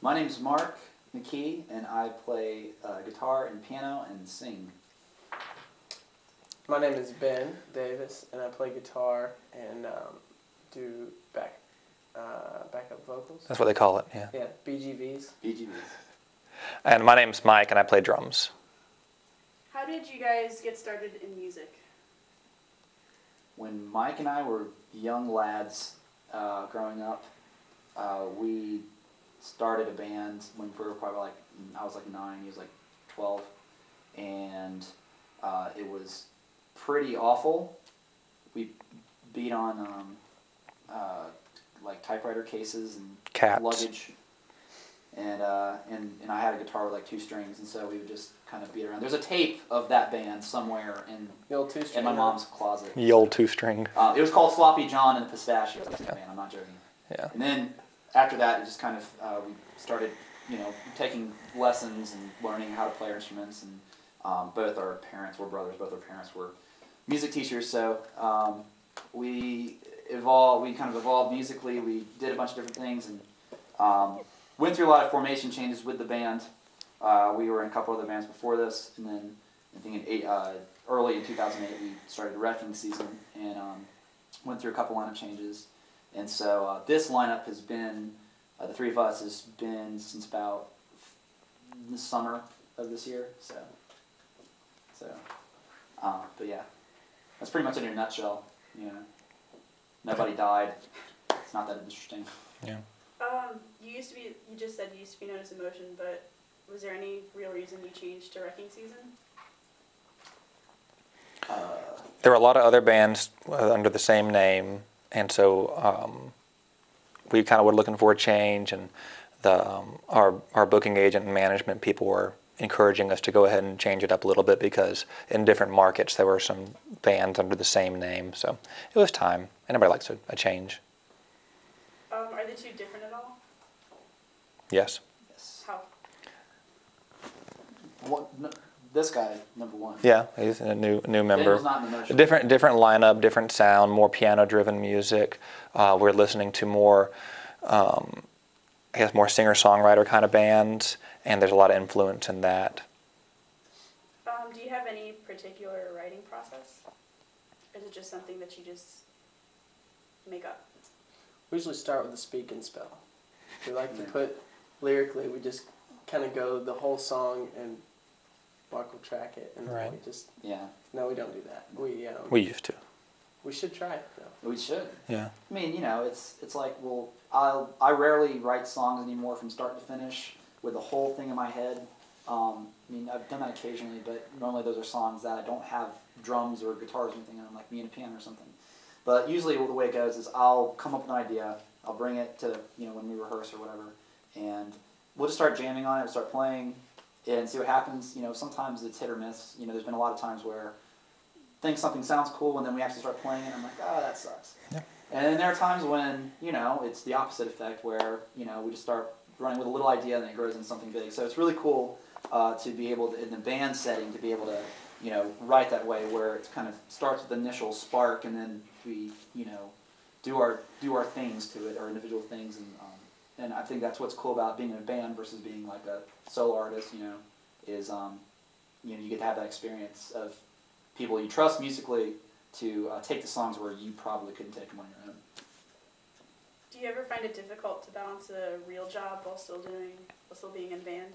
My name's Mark McKee, and I play guitar and piano and sing. My name is Ben Davis, and I play guitar and do backup vocals. That's what they call it, yeah. Yeah, BGVs. BGVs. And my name's Mike, and I play drums. How did you guys get started in music? When Mike and I were young lads growing up, we started a band when we were probably I was 9, he was 12, and it was pretty awful. We beat on typewriter cases and Cats. luggage, and I had a guitar with 2 strings, and so we would just kind of beat around. There's a tape of that band somewhere in The old two-string. my mom's closet. The old 2-string. It was called Sloppy John and the Pistachios. Man, I'm not joking. Yeah. And then after that, it just kind of we started, taking lessons and learning how to play our instruments. And both our parents were brothers. Both our parents were music teachers. So we kind of evolved musically. We did a bunch of different things and went through a lot of formation changes with the band. We were in a couple other bands before this, and then I think early in 2008 we started Wrecking Season and went through a couple lineup changes. And so this lineup has been, the 3 of us has been since about the summer of this year. But yeah, that's pretty much it in a nutshell. Nobody died. It's not that interesting. Yeah. You just said you used to be known as Emotion, but was there any real reason you changed to Wrecking Season? There were a lot of other bands under the same name, and so we kind of were looking for a change, and our booking agent and management people were encouraging us to go ahead and change it up a little bit because in different markets there were some bands under the same name, so it was time. Anybody likes a change. Are the 2 different at all? Yes. Yes. How? This guy, number 1. Yeah, he's a new Ben member. was not in Emotion. A different lineup, different sound, more piano-driven music. We're listening to more, more singer-songwriter kind of bands, and there's a lot of influence in that. Do you have any particular writing process? Or is it just something that you just make up? We usually start with a speak and spell. We like to put, lyrically, we just kind of go the whole song and Mark will track it. And Right. we just, Yeah. no, we don't do that. We used to. We should try it, though. We should. Yeah. I mean, it's like, well, I rarely write songs anymore from start to finish with the whole thing in my head. I've done that occasionally, but normally those are songs that I don't have drums or guitars or anything on, like me and a piano or something. But usually the way it goes is I'll come up with an idea, I'll bring it to, when we rehearse or whatever, and we'll just start jamming on it, start playing, and see what happens. Sometimes it's hit or miss. There's been a lot of times where think something sounds cool, and then we actually start playing it, and I'm like, oh, that sucks. Yeah. And then there are times when, it's the opposite effect where, we just start running with a little idea and then it grows into something big. So it's really cool to be able to, in the band setting, to be able to, write that way where it kind of starts with the initial spark and then we, do our things to it, our individual things. And I think that's what's cool about being in a band versus being like a solo artist, is, you get to have that experience of people you trust musically to take the songs where you probably couldn't take them on your own. Do you ever find it difficult to balance a real job while still being in band?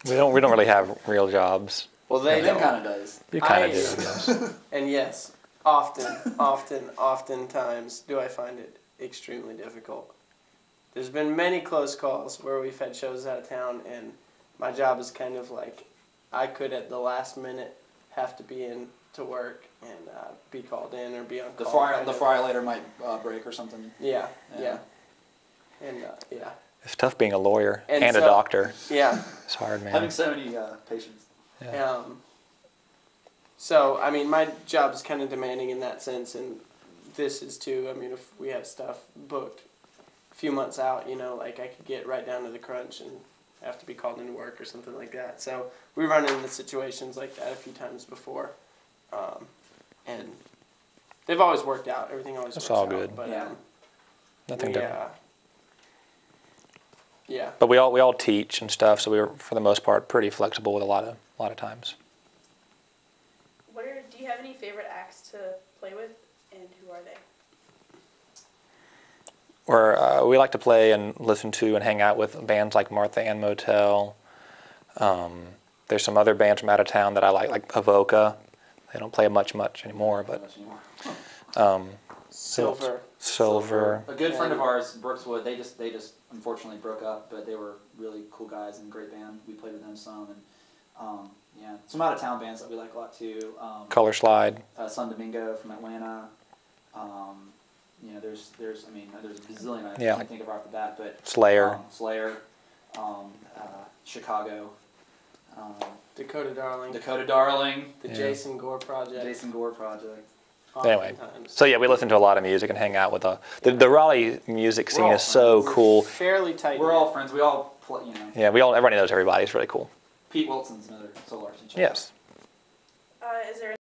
We don't really have real jobs. Well, they Ben don't. kind of does. You kind of do, yes. And yes, oftentimes do I find it extremely difficult. There's been many close calls where we've had shows out of town, and my job is kind of like I could at the last minute have to be in to work and be called in or be on call. The fryer later might break or something. Yeah. And yeah. It's tough being a lawyer and a so- doctor. Yeah. It's hard, man. Having so many patients. Yeah. So, my job is kind of demanding in that sense, and this is too. If we have stuff booked a few months out, I could get right down to the crunch and have to be called into work or something like that. So we run into situations like that a few times before, and they've always worked out. Everything always That's works all out. good. But, Yeah. Nothing we, to... Yeah. But we all teach and stuff, so we were for the most part pretty flexible with a lot of times. Do you have any favorite acts to play with, and who are they? Where we like to play and listen to and hang out with bands like Martha Ann Motel. There's some other bands from out of town that I like Avoca. They don't play much anymore, but Much anymore. Silver. A good friend of ours, Brookswood, they just unfortunately broke up, but they were really cool guys and great band. We played with them some, and yeah, some out of town bands that we like a lot too. Color Slide. San Domingo from Atlanta. You know, there's a bazillion I Yeah. can't think of off the bat, but Slayer. Slayer, Chicago, Dakota Darling. Dakota Darling, The Yeah. Jason Gore Project. Jason Gore Project. Anyway, Oftentimes. so yeah, we listen to a lot of music and hang out with the Raleigh music We're scene all is so friends. cool. Fairly tight. We're all friends. We all play. You know, Yeah, everybody knows everybody. It's really cool. Pete Wilson's another solo artist. Yes. Is there